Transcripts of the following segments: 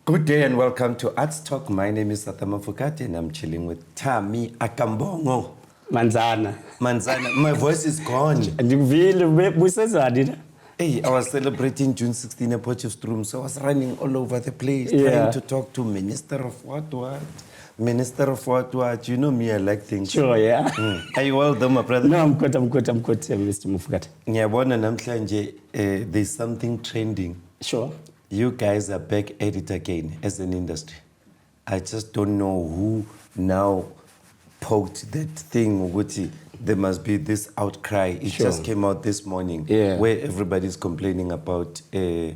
Good day and welcome to Arts Talk. My name is Arthur Thami and I'm chilling with Thami, akaMbongo. Manzana. My voice is gone. Hey, I was celebrating June 16 at Potchefstroom, so I was running all over the place trying to talk to Minister of what. Minister of what. You know me, I like things. Sure, yeah. Are you well though, my brother? No, I'm good, Mr. Mufugati. There's something trending. Sure. You guys are back at it again as an industry. I just don't know who now poked that thing. There must be this outcry. It just came out this morning where everybody's complaining about the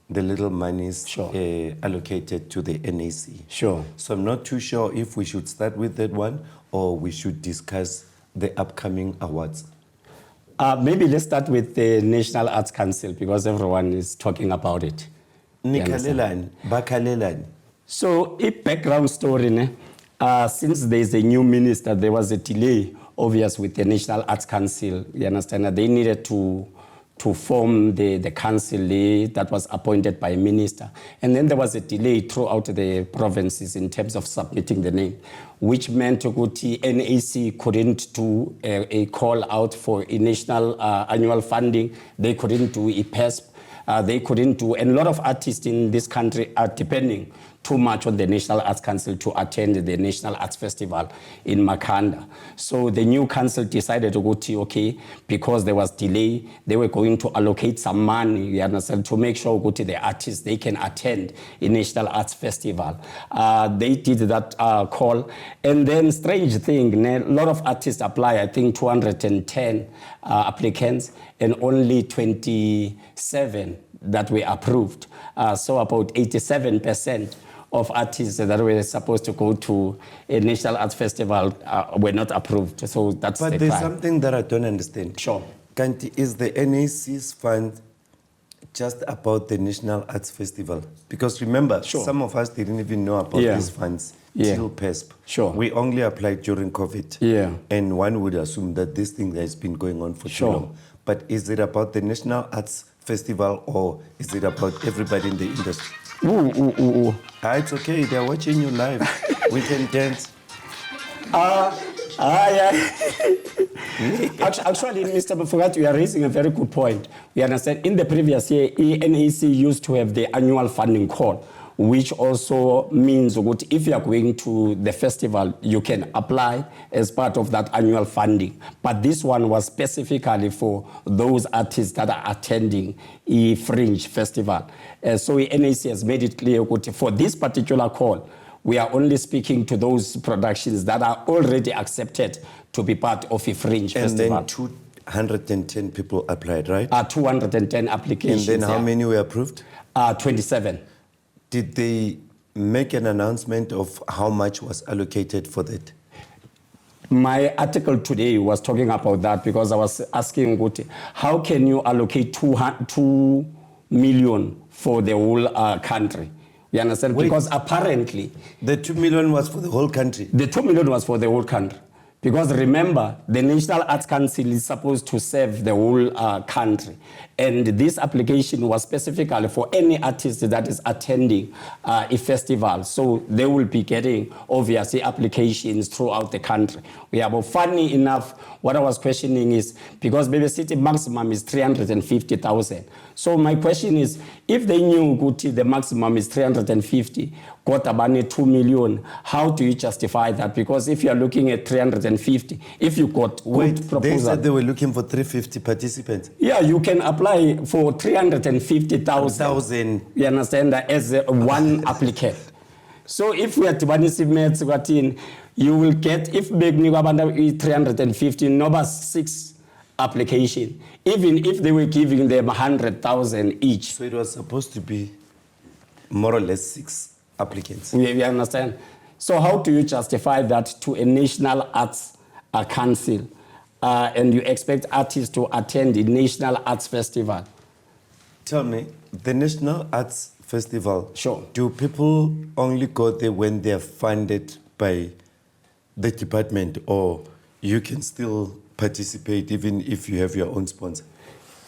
little monies allocated to the NAC. Sure. So I'm not too sure if we should start with that one or we should discuss the upcoming awards. Maybe let's start with the National Arts Council because everyone is talking about it. So, a background story, since there's a new minister, there was a delay, obvious, with the National Arts Council. You understand that they needed to form the council that was appointed by a minister. And then there was a delay throughout the provinces in terms of submitting the name, which meant NAC couldn't do a call out for a national annual funding. They couldn't do a PESP. They couldn't do, and a lot of artists in this country are depending too much on the National Arts Council to attend the National Arts Festival in Makhanda. So the new council decided to go to, because there was delay, they were going to allocate some money, you understand, to make sure the artists, they can attend a National Arts Festival. They did that call. And then strange thing, a lot of artists apply, I think 210 applicants, and only 27 that were approved. So about 87% of artists that were supposed to go to a National Arts Festival were not approved. So that's But there's something that I don't understand. Sure. Kanti, is the NAC's fund just about the National Arts Festival? Because remember, some of us didn't even know about these funds till PESP. Sure. We only applied during COVID. Yeah. And one would assume that this thing has been going on for too long. But is it about the National Arts Festival or is it about everybody in the industry? It's okay, they're watching you live. We can dance. Actually, Mr. Mufugati, you are raising a very good point. We understand in the previous year, NAC used to have the annual funding call, which also means that if you are going to the festival, you can apply as part of that annual funding. But this one was specifically for those artists that are attending a fringe festival. So NAC has made it clear that for this particular call, we are only speaking to those productions that are already accepted to be part of a fringe festival. And then 210 people applied, right? 210 applications. And then how many were approved? 27. Did they make an announcement of how much was allocated for that? My article today was talking about that because I was asking, how can you allocate 2 million for the whole country? You understand? Wait, because apparently... The 2 million was for the whole country? The 2 million was for the whole country. Because remember, the National Arts Council is supposed to serve the whole country. And this application was specifically for any artist that is attending a festival. So they will be getting, obviously, applications throughout the country. Funny enough, what I was questioning is, because Baby City maximum is 350,000. So my question is, if they knew the maximum is 350, got about 2 million, how do you justify that? Because if you're looking at 350, if you got good proposal... They said they were looking for 350 participants. Yeah, you can apply for 350,000. You understand that as one applicant. So if we are to you will get, if big 350, no 6 application. Even if they were giving them 100,000 each. So it was supposed to be more or less 6 applicants. We understand. So how do you justify that to a National Arts Council and you expect artists to attend the National Arts Festival? Tell me, the National Arts Festival, sure, do people only go there when they're funded by the department, or you can still participate even if you have your own sponsor?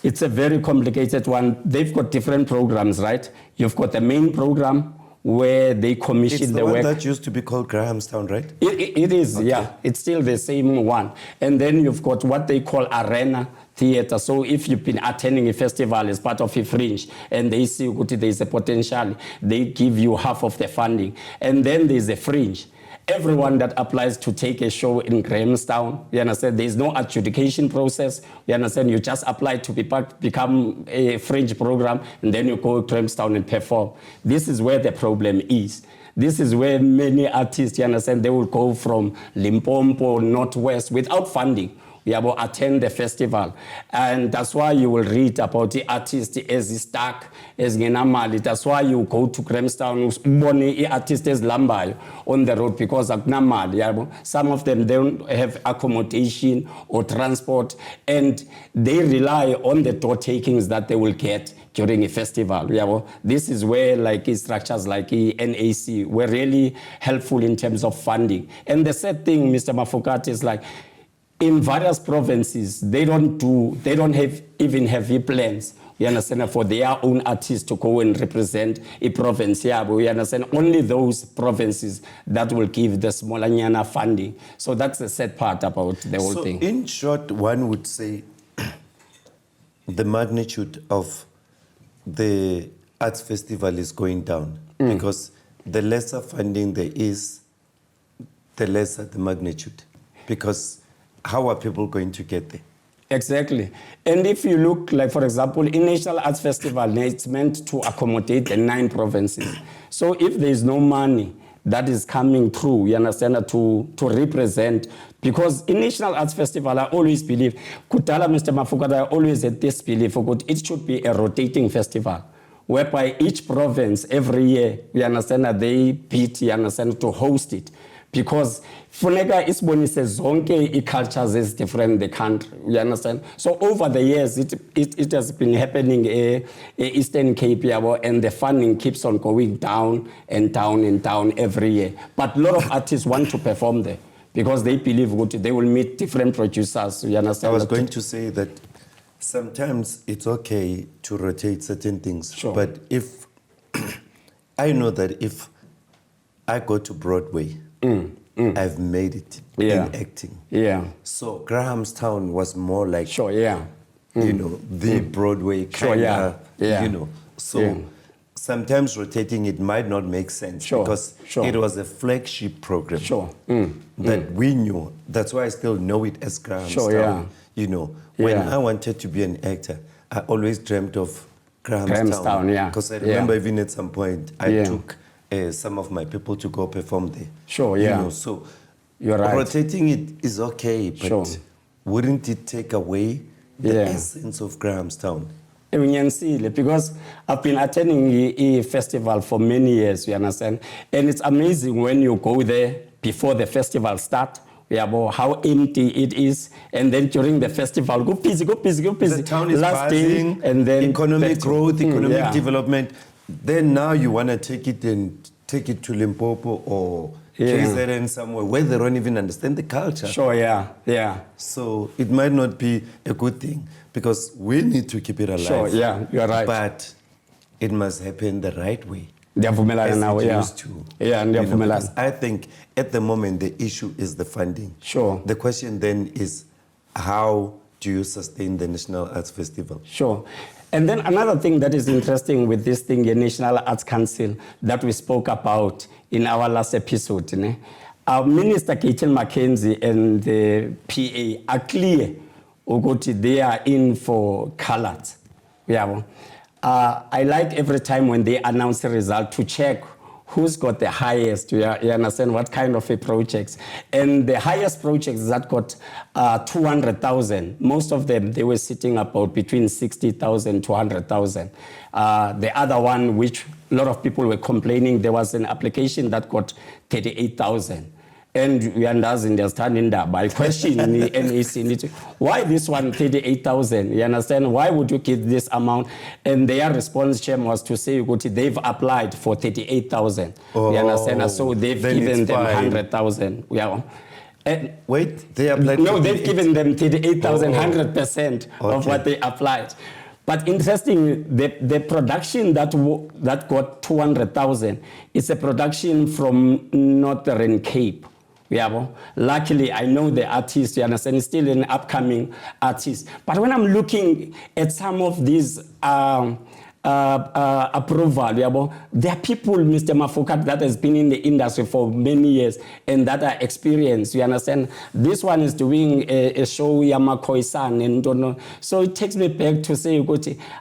It's a very complicated one. They've got different programs, right? You've got the main program, where they commission It's the the one work. that used to be called Grahamstown, right? It is, yeah. It's still the same one. And then you've got what they call arena theater. So if you've been attending a festival as part of a fringe and they see there's a potential, they give you half of the funding. And then there's a fringe. Everyone that applies to take a show in Grahamstown, you understand, there's no adjudication process. You understand, you just apply to become a fringe program, and then you go to Grahamstown and perform. This is where the problem is. This is where many artists, you understand, they will go from Limpopo, Northwest, without funding. We will attend the festival. And that's why you will read about the artist as stuck, as Genamali. That's why you go to Grahamstown, the artist as Lambayo on the road because of Namali. Some of them don't have accommodation or transport, and they rely on the door takings that they will get during a festival. This is where structures like NAC were really helpful in terms of funding. And the sad thing, Mr. Mafokate, is in various provinces, they don't even have plans, you understand, for their own artists to go and represent a province. We understand only those provinces that will give the smaller Nyana funding. So that's the sad part about the whole thing. In short, one would say the magnitude of the arts festival is going down because the lesser funding there is, the lesser the magnitude. Because how are people going to get there? Exactly. And if you look, for example, in National Arts Festival, it's meant to accommodate the 9 provinces. So if there is no money that is coming through, you understand, to represent, because in National Arts Festival, I always believe, Kutala, Mr. Mafukada, I always had this belief, it should be a rotating festival, whereby each province, every year, you understand, that they bid, you understand, to host it. Because funeka isibonise zonke cultures is different in the country, you understand? So over the years, it has been happening in Eastern Cape, and the funding keeps on going down and down and down every year. But a lot of artists want to perform there because they believe they will meet different producers, you understand? I was going to say that sometimes it's okay to rotate certain things. Sure. But if, I know that if I go to Broadway, I've made it in acting. Yeah. So Grahamstown was more like, sure, yeah. The Broadway kind of, yeah. So sometimes rotating it might not make sense because it was a flagship program that we knew. That's why I still know it as Grahamstown. When I wanted to be an actor, I always dreamt of Grahamstown. Because I remember even at some point, I took some of my people to go perform there. So you're right. Rotating it is okay, but wouldn't it take away the essence of Grahamstown? Because I've been attending a festival for many years, you understand? And it's amazing when you go there before the festival starts, how empty it is, and then during the festival, go busy. The town is buzzing, and then economic growth, economic development. Then now you want to take it to Limpopo or KZN somewhere where they don't even understand the culture. So it might not be a good thing because we need to keep it alive. You're right. But it must happen the right way. Because I think at the moment the issue is the funding. The question then is, how do you sustain the National Arts Festival? And then another thing that is interesting with this thing, the National Arts Council, that we spoke about in our last episode, our Minister Caitlin Mackenzie and the PA are clear, they are in for colored. I like every time when they announce the result to check who's got the highest, you understand, what kind of a projects. And the highest projects that got 200,000, most of them, they were sitting about between 60,000 to 100,000. The other one, which a lot of people were complaining, there was an application that got 38,000. And we understand that by questioning the NAC, why this one 38,000? You understand? Why would you give this amount? And their response was to say they've applied for 38,000. You understand? So they've given them 100,000. Wait, they applied? No, they've given them 38,000, 100% of what they applied. But interesting, the production that got 200,000 is a production from Northern Cape. Yeah, luckily, I know the artist, you understand, he's still an upcoming artist. But when I'm looking at some of these approval, yeah, there are people, Mr. Mafukat, that has been in the industry for many years and that are experienced, you understand. This one is doing a show, Yamakoi-san, and don't know. So it takes me back to say,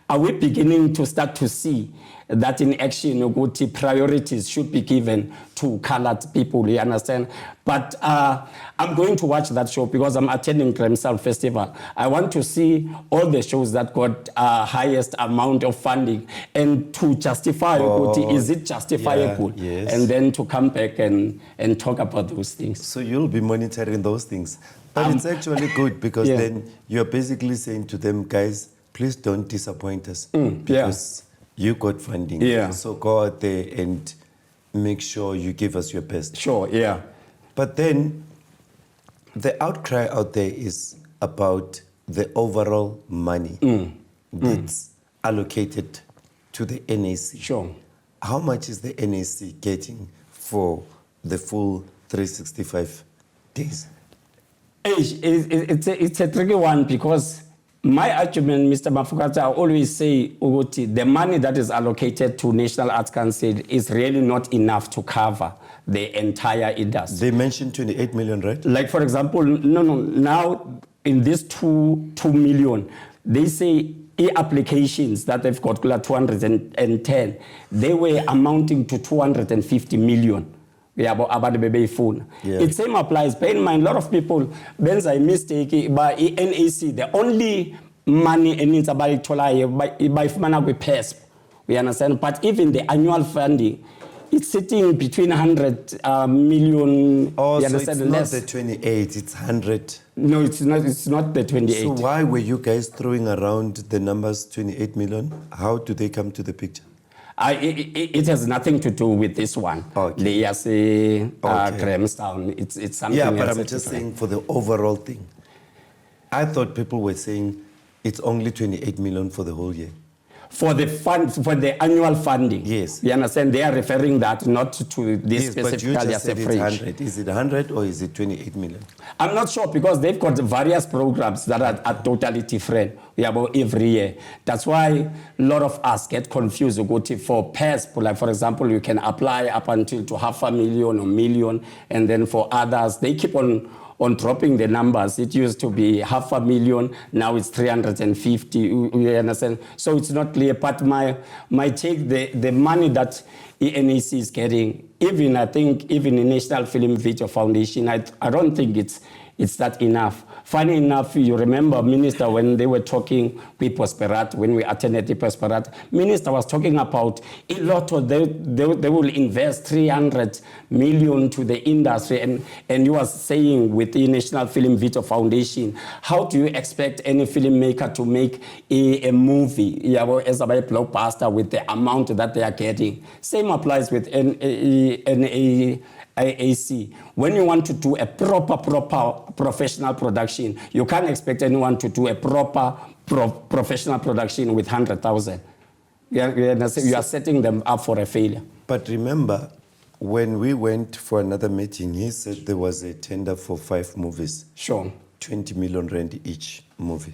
are we beginning to start to see that in action, priorities should be given to colored people, you understand? But I'm going to watch that show because I'm attending Kremsal Festival. I want to see all the shows that got highest amount of funding and to justify, is it justifiable? Yeah, yes. And then to come back and talk about those things. So you'll be monitoring those things. But it's actually good because then you're basically saying to them, guys, please don't disappoint us. Because you got funding. Yeah. So go out there and make sure you give us your best. Sure, yeah. But then the outcry out there is about the overall money that's allocated to the NAC. Sure. How much is the NAC getting for the full 365 days? It's a tricky one because my argument, Mr. Mafukata, I always say, the money that is allocated to National Arts Council is really not enough to cover the entire industry. They mentioned 28 million, right? Like, for example, now in this 2 million, they say e-applications that they've got 210, they were amounting to 250 million. About the baby phone. It same applies. Bear in mind, a lot of people, Ben's a mistake by NAC, the only money and it's about by PESP. We understand. But even the annual funding, it's sitting between 100 million. Oh, so it's less. not the 28, it's 100. No, it's not the 28. So why were you guys throwing around the numbers 28 million? How do they come to the picture? It has nothing to do with this one. Okay. The Grahamstown, it's something else. Yeah, but I'm just saying for the overall thing. I thought people were saying it's only 28 million for the whole year. For the fund, for the annual funding. Yes. You understand? They are referring that not to this specifically but you just as said a it's fringe. 100. Is it 100 or is it 28 million? I'm not sure because they've got various programs that are totally different about every year. That's why a lot of us get confused. For PESP, like for example, you can apply up until to 500,000 or million, and then for others, they keep on dropping the numbers. It used to be 500,000, now it's 350, you understand? So it's not clear, but my take, the money that ENAC is getting, even I think, even the National Film Video Foundation, I don't think it's that enough. Funny enough, you remember, Minister, when they were talking with Prosperat, when we attended the Prosperat, Minister was talking about a lot of, they will invest 300 million to the industry, and you was saying with the National Film Video Foundation, how do you expect any filmmaker to make a movie as a blockbuster with the amount that they are getting? Same applies with NAAC. When you want to do a proper professional production, you can't expect anyone to do a proper professional production with 100,000. You are setting them up for a failure. But remember, when we went for another meeting, he said there was a tender for 5 movies. Sure. 20 million rand each movie,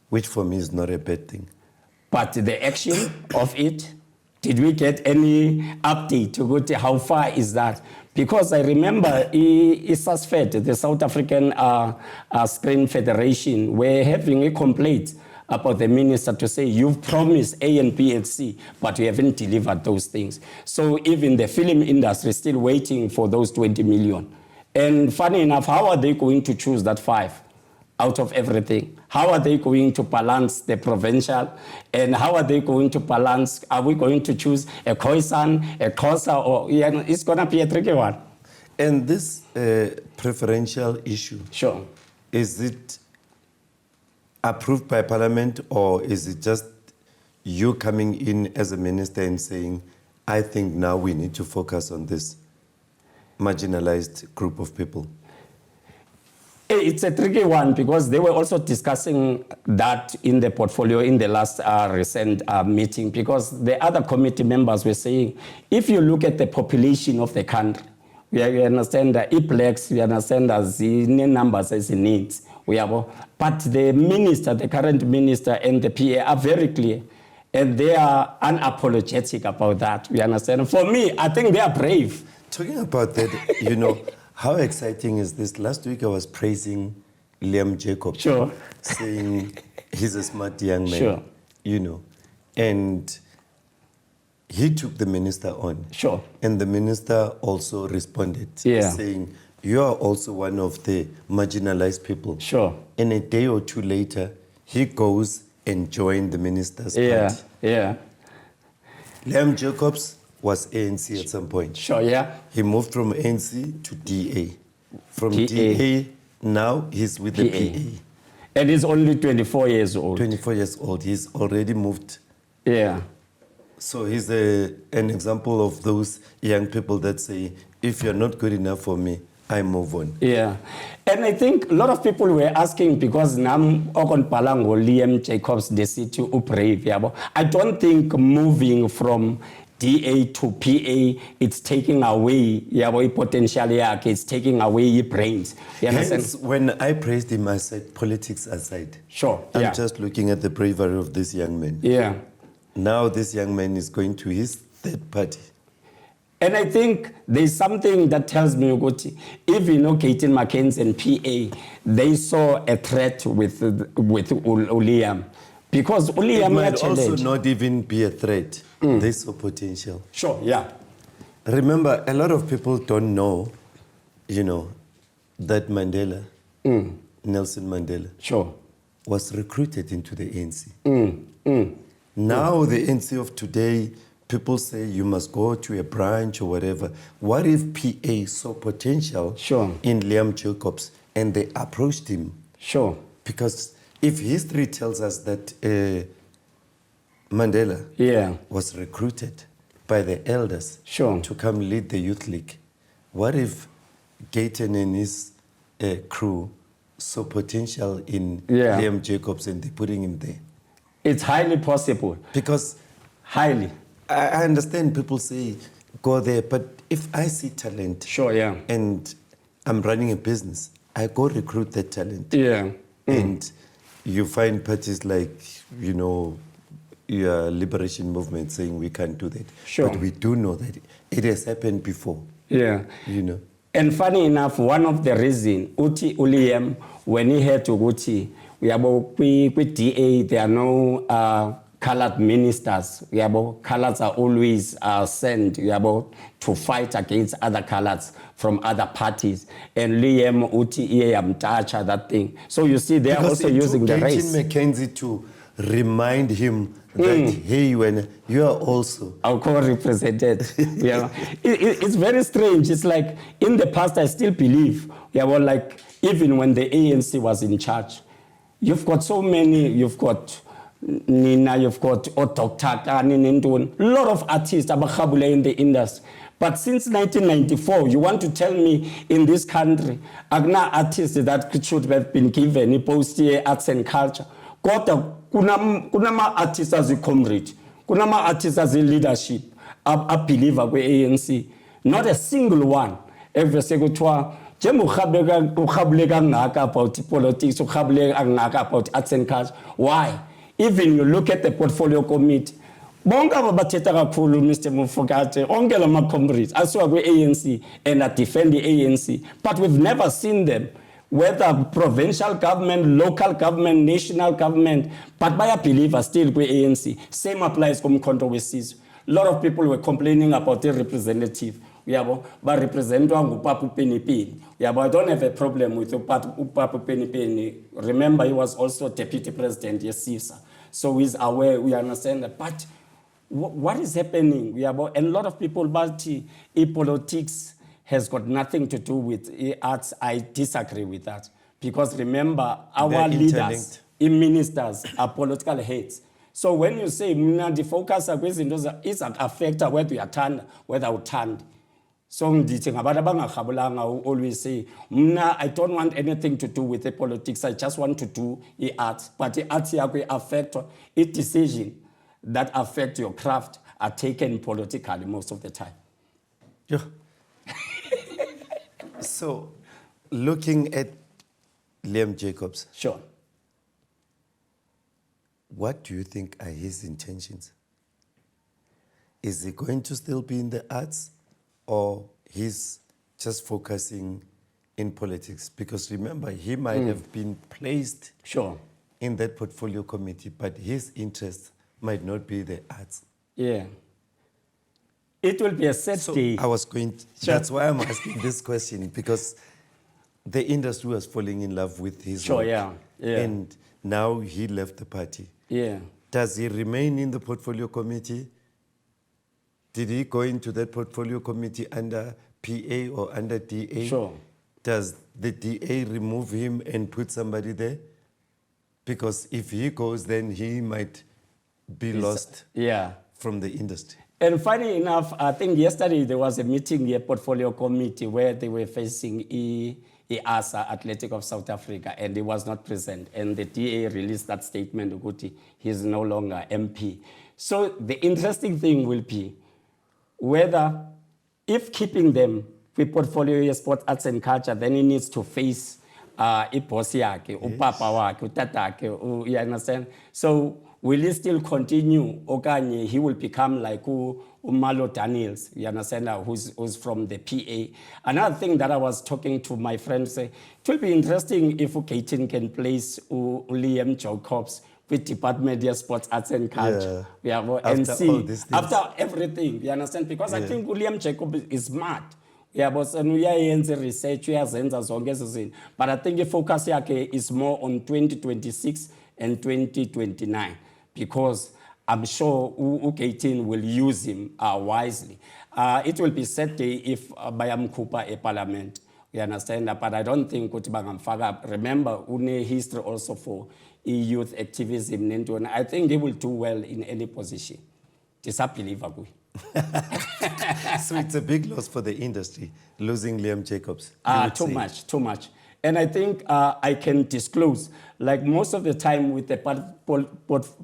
which for me is not a bad thing. But the action of it, did we get any update to go to how far is that? Because I remember ISASFED, the South African Screen Federation, were having a complaint about the minister to say, you've promised A and B and C, but you haven't delivered those things. So even the film industry is still waiting for those 20 million. And funny enough, how are they going to choose that 5 out of everything? How are they going to balance the provincial? And how are they going to balance, are we going to choose a Khoisan, a Xhosa, or it's going to be a tricky one. And this preferential issue, sure, is it approved by Parliament, or is it just you coming in as a minister and saying, I think now we need to focus on this marginalized group of people? it's a tricky one because they were also discussing that in the portfolio in the last recent meeting, because the other committee members were saying, if you look at the population of the country, we understand that blacks, we understand that the numbers as it needs. But the minister, the current minister and the PA are very clear, and they are unapologetic about that. We understand. For me, I think they are brave. Talking about that, how exciting is this? Last week I was praising Liam Jacobs, sure, saying he's a smart young man, sure, and he took the minister on. Sure. And the minister also responded, saying, you are also one of the marginalized people. Sure. And a day or two later, he goes and joined the minister's party. Yeah. Liam Jacobs was ANC at some point. Sure, yeah. He moved from ANC to DA. From DA, now he's with the PA. And he's only 24 years old. 24 years old. He's already moved. Yeah. So he's an example of those young people that say, if you're not good enough for me, I move on. Yeah. And I think a lot of people were asking, because Nam Okon Palango, Liam Jacobs, the city brave. I don't think moving from DA to PA, it's taking away potential, it's taking away brains. Hence, when I praised him, I said, politics aside. Sure. I'm just looking at the bravery of this young man. Yeah. Now this young man is going to his third party. And I think there's something that tells me, even Katin McKenzie and PA, they saw a threat with Uliam. Because Uliam it might also not even be a threat. They saw potential. Sure, yeah. Remember, a lot of people don't know, that Mandela, Nelson Mandela, sure, was recruited into the ANC. Now the ANC of today, people say you must go to a branch or whatever. What if PA saw potential in Liam Jacobs and they approached him? Sure. Because if history tells us that Mandela was recruited by the elders to come lead the youth league, what if Gayton and his crew saw potential in Liam Jacobs and they're putting him there? It's highly possible. Because highly. I understand people say, go there, but if I see talent and I'm running a business, I go recruit that talent. Yeah. And you find parties like, your liberation movement saying we can't do that. Sure. But we do know that it has happened before. Yeah. And funny enough, one of the reasons, Uti Uliam, when he had to Uti, with DA, there are no colored ministers. Colors are always sent to fight against other colors from other parties. And Liam Uti Mtacha, that thing. So you see, they're also using the race. McKenzie to remind him that, hey, when you are also our co-represented. It's very strange. It's like in the past, I still believe, like even when the ANC was in charge, you've got so many, you've got Nina, you've got Otokta, a lot of artists in the industry. But since 1994, you want to tell me in this country, agna artists that should have been given a post arts and culture. Kuna artists as a comrade, kuna artists as a leadership, a believer with ANC. Not a single one ever say go to about politics, about arts and culture. Why? Even you look at the portfolio committee, bonga babathetha kakhulu Mr. Mufokate, onke lama comrades asuka kwi-ANC and I defend the ANC, but we've never seen them, whether provincial government, local government, national government, but bayabelieve still kwi-ANC. Same applies kumkhonto wesizwe. A lot of people were complaining about the representative. But representwa nguPapu Penipeni. I don't have a problem with Papu Penipeni. Remember, he was also deputy president, yes, so he's aware, we understand that. But what is happening? And a lot of people, but politics has got nothing to do with arts. I disagree with that. Because remember, our leaders, ministers, are political heads. So when you say, the focus is affect whether you attend, whether you attend. So ngithi ngabantu abangakhabulanga who always say, Mna, I don't want anything to do with the politics, I just want to do the arts. But the arts yakho affect it decision that affect your craft are taken politically most of the time. Yeah. So, looking at Liam Jacobs, Sure. what do you think are his intentions? Is he going to still be in the arts, or he's just focusing in politics? Because remember, he might have been placed Sure. in that portfolio committee, but his interest might not be the arts. Yeah. It will be a set So day. I was going to, Sure. that's why I'm asking this question, because the industry was falling in love with his Sure, work. yeah, yeah. And now he left the party. Yeah. Does he remain in the portfolio committee? Did he go into that portfolio committee under PA or under DA? Sure. Does the DA remove him and put somebody there? Because if he goes, then he might be lost Yeah. from the industry. And funny enough, I think yesterday there was a meeting here, portfolio committee, where they were facing EASA, Athletic of South Africa, and he was not present. And the DA released that statement, Uguti, he's no longer MP. So the interesting thing will be whether, if keeping them with portfolio sport, arts and culture, then he needs to face ibosi yakhe, upapa wakhe, utatakhe, you understand? So will he still continue, okanye he will become like Umalo Daniels, you understand, who's from the PA. Another thing that I was talking to my friend, say, it will be interesting if Kaitin can place Liam Jacobs with Department of Sports, Arts and Culture. Yeah. And After see, all these things. after everything, you understand? Because I think William Jacob is smart. Yeah, but research, but I think the focus yakhe is more on 2026 and 2029, because I'm sure U18 will use him wisely. It will be set day if Bayam Kupa a parliament. You understand that? But I don't think Kutibangam Faga. Remember, une history also for youth activism. And I think they will do well in any position. Disabelievable. So it's a big loss for the industry, losing Liam Jacobs. Too much. And I think I can disclose, like most of the time with the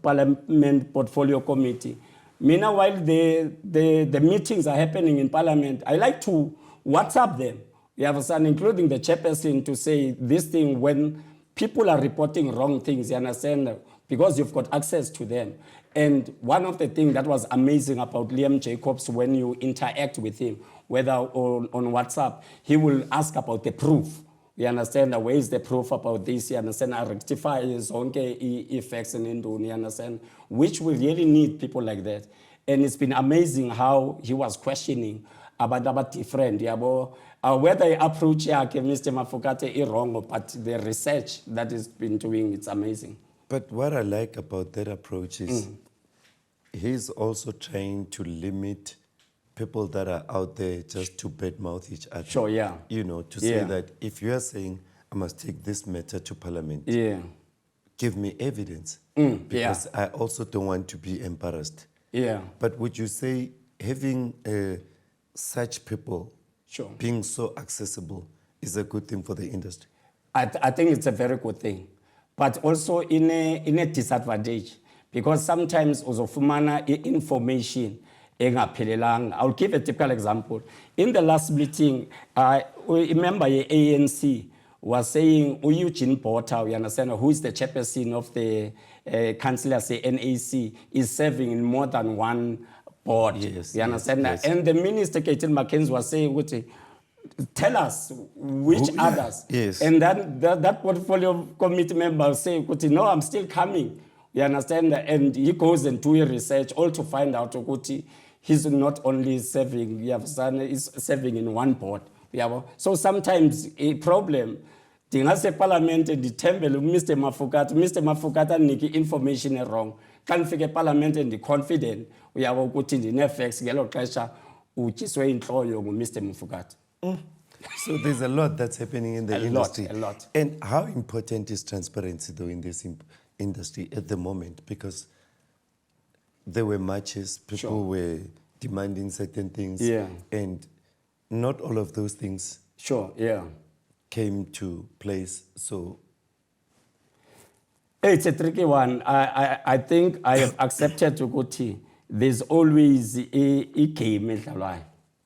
Parliament Portfolio Committee, meanwhile the meetings are happening in Parliament, I like to WhatsApp them. You understand, including the chairperson, to say this thing when people are reporting wrong things, you understand, because you've got access to them. And one of the things that was amazing about Liam Jacobs, when you interact with him, whether on WhatsApp, he will ask about the proof. You understand, where is the proof about this? You understand, I rectify his own effects and you understand, which we really need people like that. And it's been amazing how he was questioning about different, whether the approach Mr. Mafokate is wrong, but the research that he's been doing, it's amazing. But what I like about that approach is he's also trying to limit people that are out there just to badmouth each other. Sure, yeah. You know, to say that if you are saying, I must take this matter to Parliament, give me evidence. Because I also don't want to be embarrassed. Yeah. But would you say having such people being so accessible is a good thing for the industry? I think it's a very good thing, but also in a disadvantage, because sometimes uzofumana information engaphelelanga. I'll give a typical example. In the last meeting, remember the ANC was saying Eugene Porter, you understand, who is the chairperson of the councillor, say NAC, is serving in more than one board. Yes, you understand yes. that? And the minister, Kaitin McKenzie, was saying, tell us which others. Yes. And then that portfolio committee member say, no, I'm still coming. You understand? And he goes and do a research, all to find out he's not only serving, he's serving in one board. So sometimes a problem, Dingase Parliament and the temple Mr. Mafokata niki information wrong. Can't figure Parliament and the confident, we have put in the netflix, yellow pressure, which is where Mr. Mafokata. So there's a lot that's happening in the industry. A lot. And how important is transparency, though, in this industry at the moment? Because there were marches, people were demanding certain things. Yeah. And not all of those things Sure, yeah. came to place. So It's a tricky one. I think I have accepted ukuthi there's always a game edlalwayo.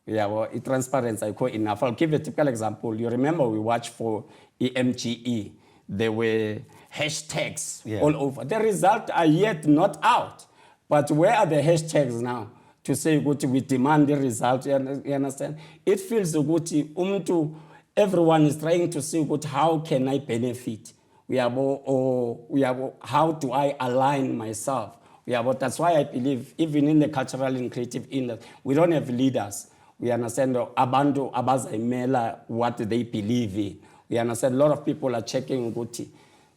Yeah, well, transparency I call enough. I'll give a typical example. You remember we watched for EMGE. There were hashtags all over. The results are yet not out. But where are the hashtags now? To say ukuthi we demand the result, you understand? It feels ukuthi everyone is trying to say ukuthi how can I benefit? How do I align myself? That's why I believe even in the cultural and creative industry, we don't have leaders. We understand abantu abazayimela what they believe in. We understand a lot of people are checking ukuthi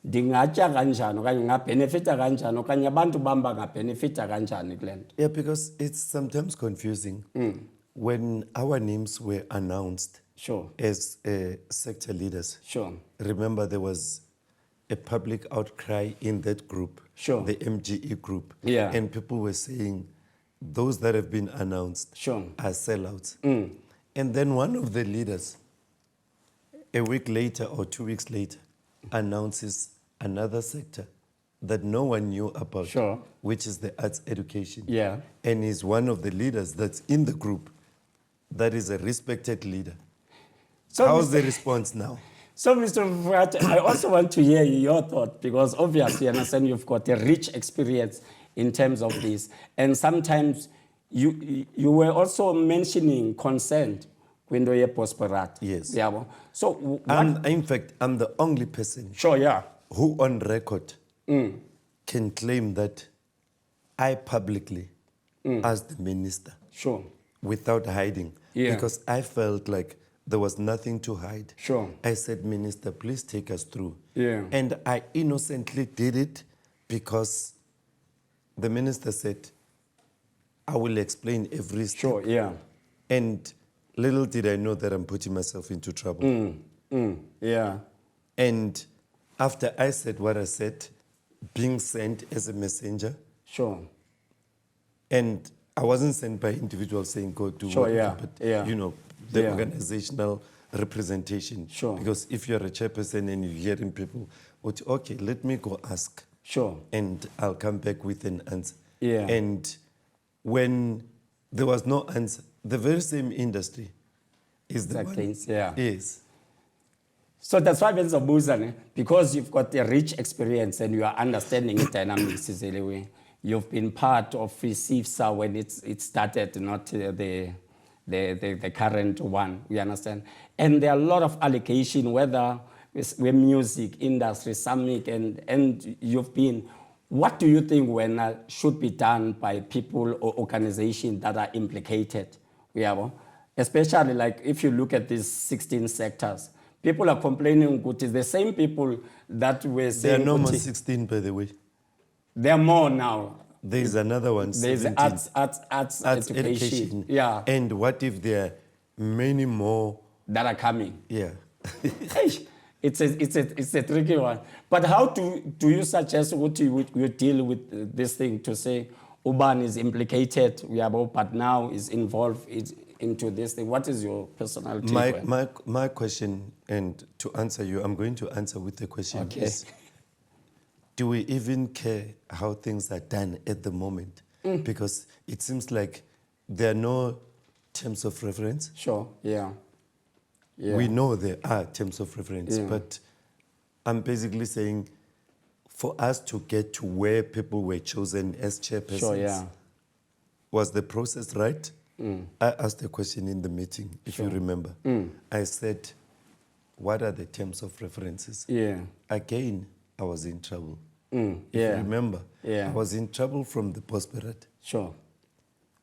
ndingatya kanjani okanye ngabenefita kanjani okanye abantu bamba ngabenefita kanjani kule nto. yeah, because it's sometimes confusing when our names were announced Sure. as sector leaders. Sure. Remember, there was a public outcry in that group, Sure. the MGE group, Yeah. and people were saying those that have been announced Sure. are sellouts. And then one of the leaders, a week later or 2 weeks later, announces another sector that no one knew about, Sure. which is the arts education. Yeah. And he's one of the leaders that's in the group that is a respected leader. So How's the response now? So, Mr. Mfrat, I also want to hear your thought because obviously, I understand you've got a rich experience in terms of this. And sometimes you were also mentioning consent when you prosperat. Yes. Yeah. So, In fact, I'm the only person sure, yeah. who on record can claim that I publicly asked the minister Sure. without hiding Yeah. because I felt like there was nothing to hide. Sure. I said, Minister, please take us through. Yeah. And I innocently did it because the minister said, I will explain every step. Sure, yeah. And little did I know that I'm putting myself into trouble. Yeah. And after I said what I said, being sent as a messenger, Sure. and I wasn't sent by individuals saying go do Sure, whatever, yeah, but yeah. you know, the Yeah. organizational representation. Sure. Because if you're a chairperson and you're hearing people, okay, let me go ask. Sure. And I'll come back with an answer. Yeah. And when there was no answer, the very same industry is the one. Things, yeah. Yes. So that's why because you've got a rich experience and you are understanding the dynamics anyway. You've been part of CIFSA when it started, not the current one. We understand, and there are a lot of allocation, whether with music industry, summit, and you've been. What do you think when should be done by people or organizations that are implicated? Especially like if you look at these 16 sectors. People are complaining, it's the same people that were saying... There are no more 16, by the way. There are more now. There's another one, There's 17. arts education. Yeah. And what if there are many more... That are coming. Yeah. It's a tricky one. But how do you suggest what you deal with this thing to say Uban is implicated, but now is involved into this thing? What is your personal take? My question, and to answer you, I'm going to answer with the question. Okay. Is, do we even care how things are done at the moment? Because it seems like there are no terms of reference. Sure, yeah. We know there are terms of reference, but I'm basically saying for us to get to where people were chosen as chairpersons, Sure, yeah. was the process right? I asked the question in the meeting, if you remember. I said, what are the terms of references? Yeah. Again, I was in trouble. Yeah. If you remember, Yeah. I was in trouble from the postparate. Sure.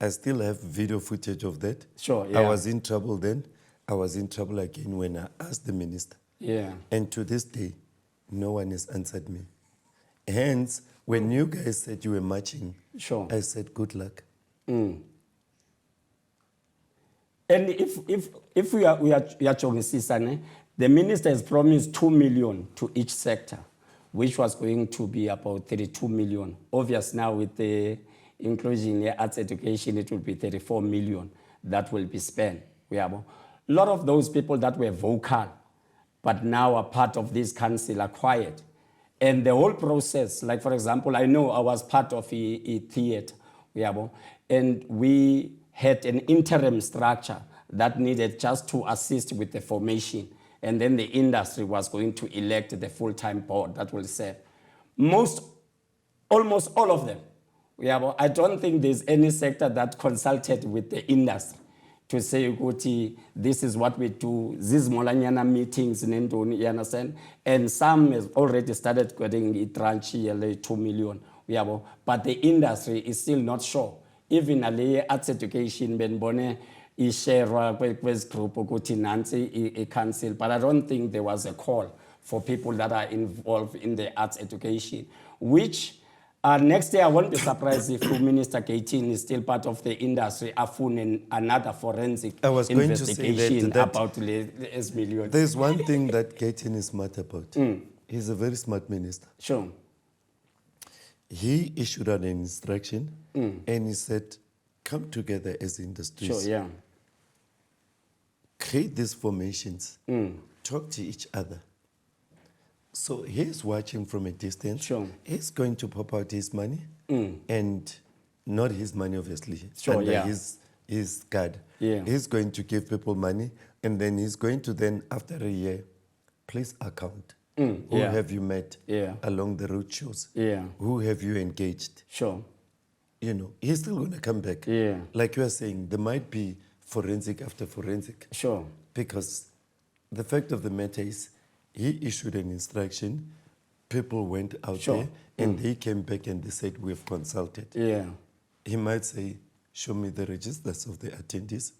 I still have video footage of that. Sure, yeah. I was in trouble then. I was in trouble again when I asked the minister. Yeah. And to this day, no one has answered me. Hence, when you guys said you were marching, Sure. I said, good luck. And if we are Chogisisane, the minister has promised 2 million to each sector, which was going to be about 32 million. Obviously now with the inclusion in arts education, it will be 34 million that will be spent. A lot of those people that were vocal, but now are part of this council are quiet. And the whole process, like for example, I know I was part of a theater, and we had an interim structure that needed just to assist with the formation. And then the industry was going to elect the full-time board that will serve. Almost all of them. I don't think there's any sector that consulted with the industry to say, this is what we do, these molanyana meetings, you understand? And some has already started getting a tranche, 2 million. But the industry is still not sure. Even a arts education, ben bone, share group a council, but I don't think there was a call for people that are involved in the arts education, which next year I won't be surprised if Minister 18 is still part of the industry, another forensic investigation about the S million. There's one thing that 18 is smart about. He's a very smart minister. Sure. He issued an instruction and he said, come together as industries. Sure, yeah. Create these formations, talk to each other. So he's watching from a distance. Sure. He's going to pop out his money, and not his money, obviously, sure, under yeah. his card. Yeah. He's going to give people money, and then he's going to then, after a year, please account. Who yeah. have you met yeah. along the road shows? Yeah. Who have you engaged? Sure. He's still going to come back. Yeah. Like you are saying, there might be forensic after forensic. Sure. Because the fact of the matter is, he issued an instruction, people went out sure. there, and they came back and they said, we've consulted. Yeah. He might say, show me the registers of the attendees.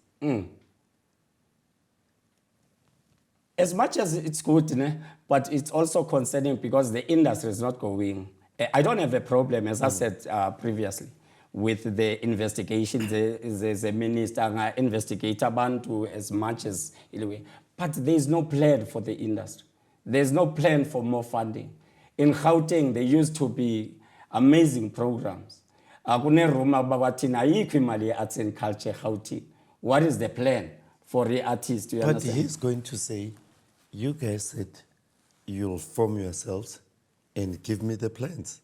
As much as it's good, but it's also concerning because the industry is not going. I don't have a problem, as I said previously, with the investigation. There's a minister, investigator, bantu as much as anyway. But there's no plan for the industry. There's no plan for more funding. In Gauteng, there used to be amazing programs. Arts and culture, Gauteng. What is the plan for the artists? But he's going to say, you guys said you'll form yourselves and give me the plans.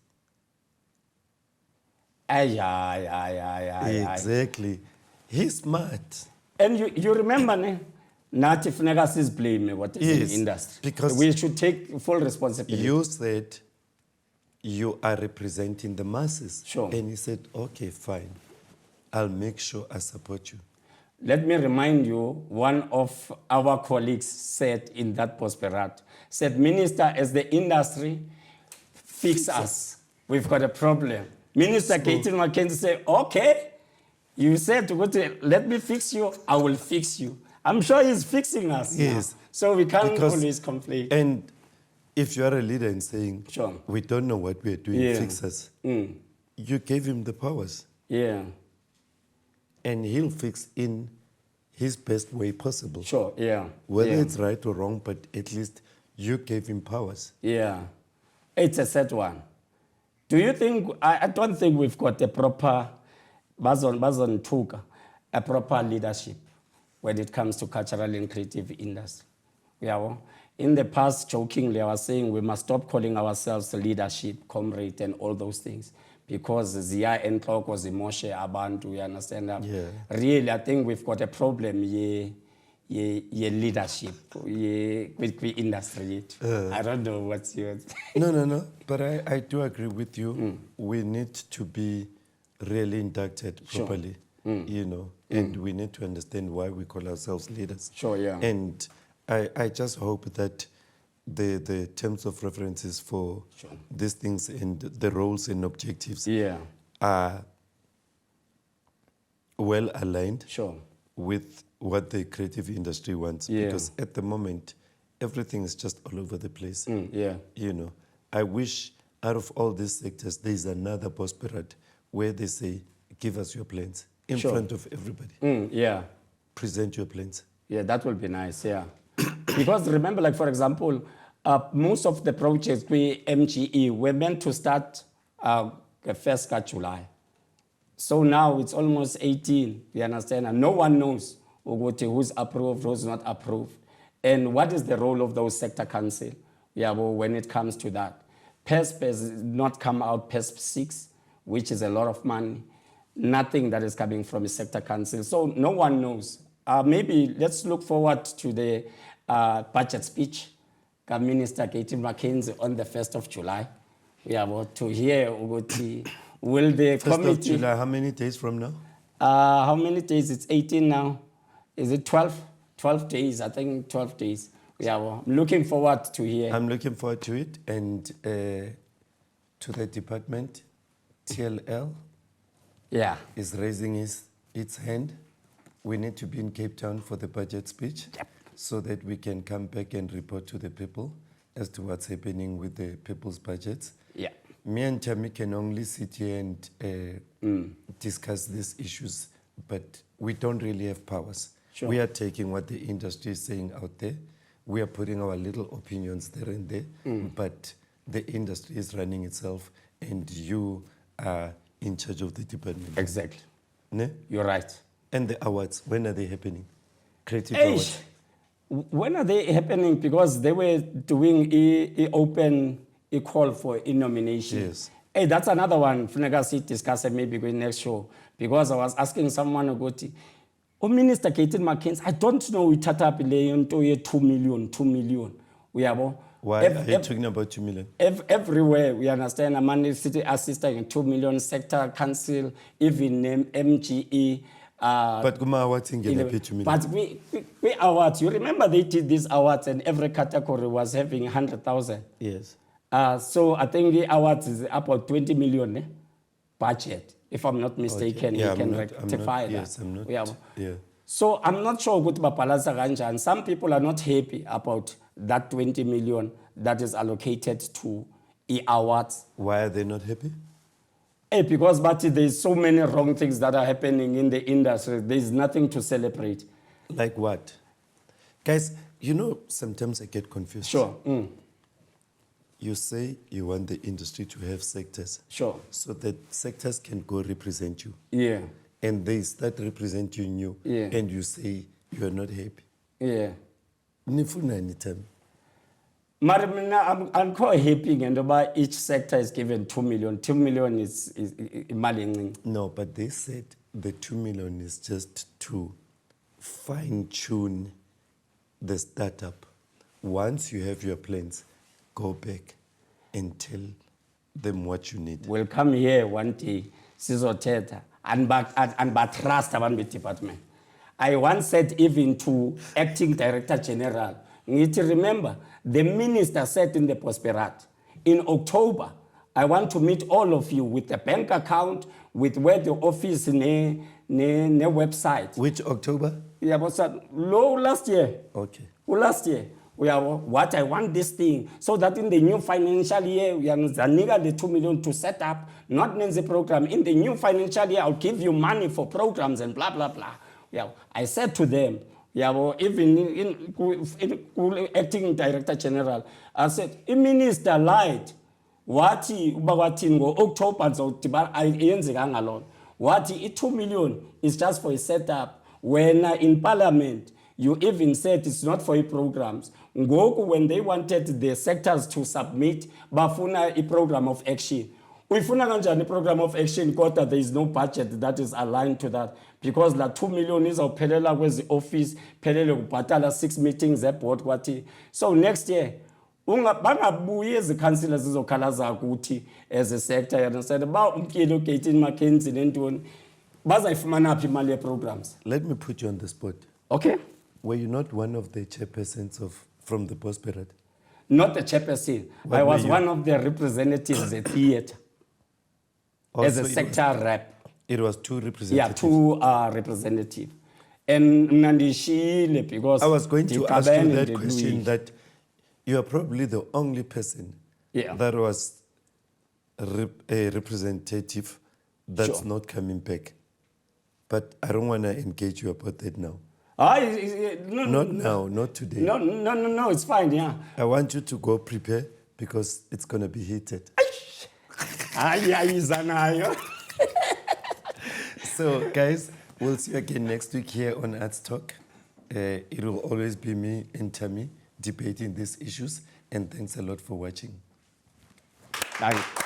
Exactly. He's smart. And you remember, not if Negas blame what is in the industry. Because we should take full responsibility. You said you are representing the masses. Sure. And he said, okay, fine. I'll make sure I support you. Let me remind you, one of our colleagues said in that postperat, said, Minister, as the industry, fix us. We've got a problem. Minister Katie McKenzie said, okay, you said, let me fix you, I will fix you. I'm sure he's fixing us. Yes. Now. So we can't always complain. And if you are a leader and saying, sure. we don't know what we're doing, fix us, you gave him the powers. Yeah. And he'll fix in his best way possible. Sure, yeah. Whether it's right or wrong, but at least you gave him powers. Yeah. It's a set one. Do you think, I don't think we've got a proper, a proper leadership when it comes to cultural and creative industry. In the past, jokingly, I was saying we must stop calling ourselves leadership, comrade, and all those things. Because Zia and Talk was Moshe Abantu, you understand that? Yeah. Really, I think we've got a problem leadership, with the industry. I don't know what's yours. No. But I do agree with you. We need to be really inducted properly, and we need to understand why we call ourselves leaders. Sure, yeah. And I just hope that the terms of references for these things and the roles and objectives are well aligned with what the creative industry wants. Because at the moment, everything is just all over the place. I wish out of all these sectors, there's another postperat where they say, give us your plans in front of everybody. Present your plans. Yeah, that will be nice, Because remember, like for example, most of the projects we MGE were meant to start the 1st of July. So now it's almost 18, you understand? And no one knows who's approved, who's not approved. And what is the role of those sector council? Yeah, well, when it comes to that. PESP has not come out, PESP 6, which is a lot of money. Nothing that is coming from a sector council. So no one knows. Maybe let's look forward to the budget speech by Minister Katie McKenzie on the 1st of July. We are about to hear will the 1st committee... of July, how many days from now? How many days? It's 18 now. Is it 12? 12 days, I think 12 days. Yeah, well, I'm looking forward to hear. I'm looking forward to it. And to the department, TLL is raising its hand. We need to be in Cape Town for the budget speech so that we can come back and report to the people as to what's happening with the people's budgets. Yeah. Me and Thami can only sit here and discuss these issues, but we don't really have powers. Sure. We are taking what the industry is saying out there. We are putting our little opinions there and there, but the industry is running itself and you are in charge of the department. Exactly. Ne? You're right. And the awards, when are they happening? Creative awards. When are they happening? Because they were doing a call for a nomination. Yes. Hey, that's another one. Funeka discuss it maybe going next show. Because I was asking someone about it. Oh, Minister Katie McKenzie, I don't know we tata up 2 million. We have why are you talking about 2 million? Everywhere we understand. I'm a city assistant in 2 million sector council, even MGE. But Kuma what's in pay 2 million? But we awards. You remember they did these awards and every category was having 100,000. Yes. So I think the awards is about 20 million budget. If I'm not mistaken, okay. you can rectify that. Yes, I'm not. Yeah. So I'm not sure what Bapalaza Ganja, and some people are not happy about that 20 million that is allocated to awards. Why are they not happy? Because there's so many wrong things that are happening in the industry. There's nothing to celebrate. Like what? Guys, sometimes I get confused. Sure. You say you want the industry to have sectors. Sure. So that sectors can go represent you. Yeah. And they start representing you. Yeah. And you say you are not happy. Yeah. Nifuna anytime. I'm quite happy and about each sector is given 2 million. 2 million is money. No, but they said the 2 million is just to fine-tune the startup. Once you have your plans, go back and tell them what you need. We'll come here one day, Sizoteta, and trust about the department. I once said even to acting director general, you need to remember, the minister said in the Prosperat, in October, I want to meet all of you with a bank account, with where the office, ne website. Which October? Yeah, but last year. Okay. Last year. We are what I want this thing so that in the new financial year we are the 2 million to set up not the program. In the new financial year I'll give you money for programs and blah blah blah. Yeah, I said to them, even in acting director general, I said, the minister lied. What October what 2 million is just for a setup. When in parliament you even said it's not for programs. When they wanted the sectors to submit, bafuna a program of action. Ifuna kanjani program of action kodwa there is no budget that is aligned to that because la 2 million is awuphelela kwezi office phelele kubhatala 6 meetings board kwathi. So next year bangabuyi ezikhansila zizokhalaza ukuthi as a sector you understand ba umkile uGaten McKenzie nentoni bazayifumana phi imali ye programs. Let me put you on the spot. Okay. Were you not one of the chairpersons from the Prosperat? Not the chairperson. I was one of the representatives at theatre. As a sector rep. It was 2 representatives? Yeah, 2 representatives. And Nandishile, because I was going to ask you that question, that you are probably the only person that was a representative that's not coming back. But I don't want to engage you about that now. Not now, not today. No, it's fine, yeah. I want you to go prepare because it's going to be heated. So, guys, We'll see you again next week here on Arts Talk. It will always be me and Thami debating these issues. And thanks a lot for watching. Thank you.